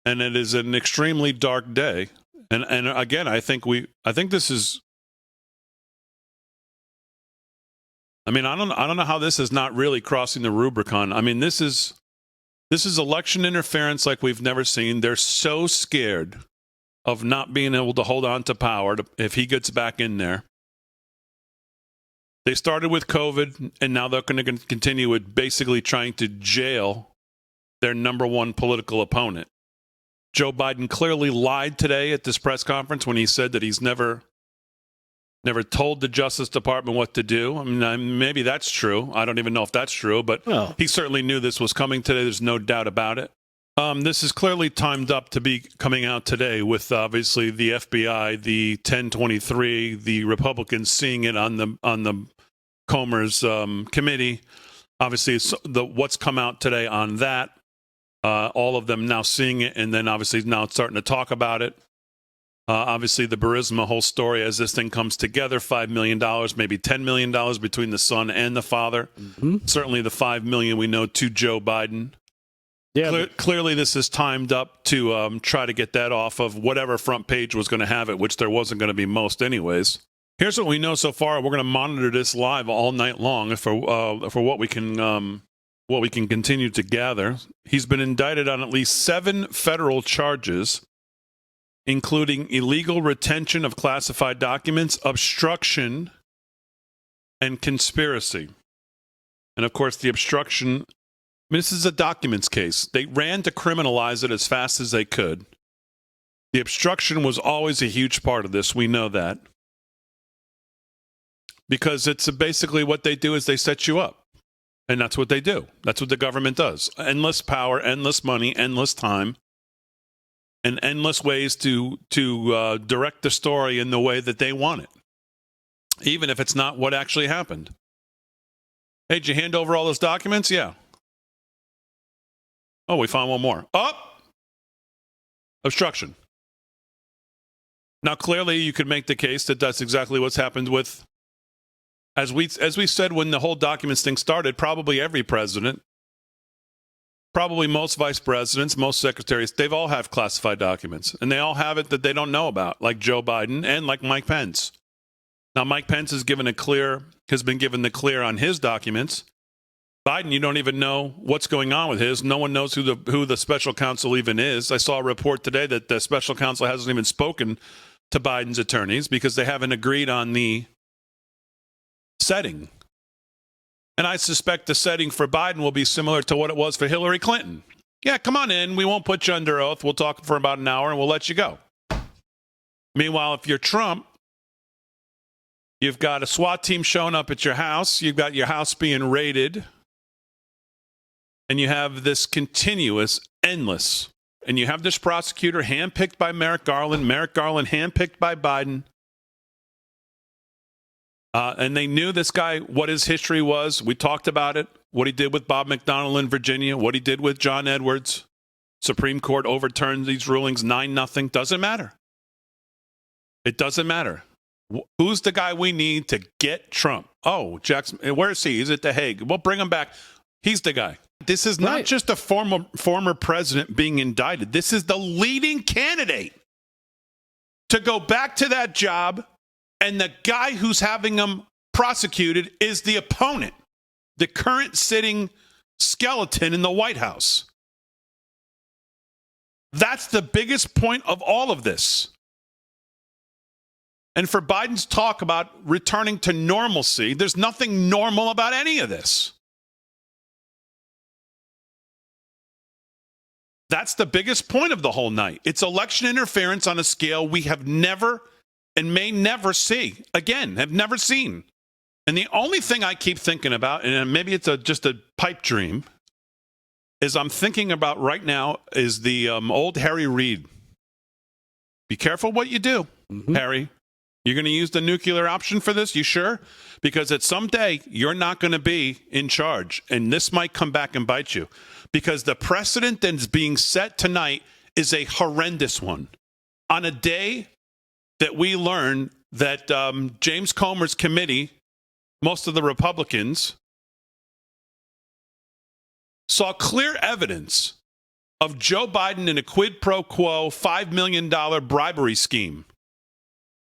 and it is an extremely dark day. And again, I think this is. I mean, I don't know how this is not really crossing the Rubicon. I mean, this is election interference like we've never seen. They're so scared of not being able to hold on to power if he gets back in there. They started with COVID, and now they're going to continue with basically trying to jail their number one political opponent. Joe Biden clearly lied today at this press conference when he said that he's never told the Justice Department what to do. I mean, maybe that's true. I don't even know if that's true, but he certainly knew this was coming today. There's no doubt about it. This is clearly timed up to be coming out today with obviously the FBI, the 1023, the Republicans seeing it on the Comer's committee. Obviously, what's come out today on that. All of them now seeing it, and then obviously now starting to talk about it. Obviously, the Burisma whole story as this thing comes together, $5 million, maybe $10 million between the son and the father. Mm-hmm. Certainly the $5 million we know to Joe Biden. Yeah, clearly this is timed up to try to get that off of whatever front page was going to have it, which there wasn't going to be most anyways. Here's what we know so far. We're going to monitor this live all night long for what we can continue to gather. He's been indicted on at least 7 federal charges, including illegal retention of classified documents, obstruction, and conspiracy. And of course, the obstruction, I mean, this is a documents case. They ran to criminalize it as fast as they could. The obstruction was always a huge part of this. We know that. Because it's basically what they do is they set you up. And that's what they do. That's what the government does. Endless power, endless money, endless time, and endless ways to direct the story in the way that they want it, even if it's not what actually happened. Hey, did you hand over all those documents? Yeah. Oh, we found one more. Obstruction. Now, clearly, you could make the case that that's exactly what's happened with, as we said when the whole documents thing started, probably every president, probably most vice presidents, most secretaries, they've all have classified documents, and they all have it that they don't know about, like Joe Biden and like Mike Pence. Now, Mike Pence has been given the clear on his documents. Biden, you don't even know what's going on with his. No one knows who the special counsel even is. I saw a report today that the special counsel hasn't even spoken to Biden's attorneys because they haven't agreed on the setting. And I suspect the setting for Biden will be similar to what it was for Hillary Clinton. Yeah, come on in. We won't put you under oath. We'll talk for about an hour and we'll let you go. Meanwhile, if you're Trump, you've got a SWAT team showing up at your house. You've got your house being raided. And you have this continuous, endless. And you have this prosecutor handpicked by Merrick Garland handpicked by Biden. And they knew this guy, what his history was. We talked about it, what he did with Bob McDonnell in Virginia, what he did with John Edwards. Supreme Court overturned these rulings 9-0. Doesn't matter. It doesn't matter. Who's the guy we need to get Trump? Oh, Jackson, where is he? He's at The Hague. We'll bring him back. He's the guy. This is not just a former president being indicted. This is the leading candidate to go back to that job. And the guy who's having him prosecuted is the opponent, the current sitting skeleton in the White House. That's the biggest point of all of this. And for Biden's talk about returning to normalcy, there's nothing normal about any of this. That's the biggest point of the whole night. It's election interference on a scale we have never and may never see again, have never seen. And the only thing I keep thinking about, and maybe it's just a pipe dream, is I'm thinking about right now is the old Harry Reid. Be careful what you do, Harry. You're going to use the nuclear option for this? You sure? Because at some day, you're not going to be in charge, and this might come back and bite you. Because the precedent that is being set tonight is a horrendous one. On a day that we learn that James Comer's committee, most of the Republicans, saw clear evidence of Joe Biden in a quid pro quo $5 million bribery scheme.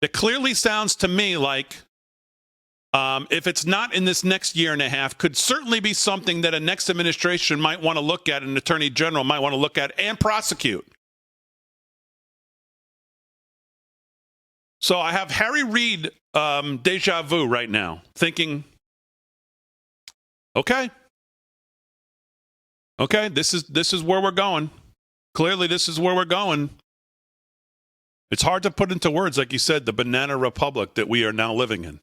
It clearly sounds to me like, if it's not in this next year and a half, could certainly be something that a next administration might want to look at, an attorney general might want to look at and prosecute. So I have Harry Reid deja vu right now, thinking, okay, this is where we're going. Clearly, this is where we're going. It's hard to put into words, like you said, the banana republic that we are now living in.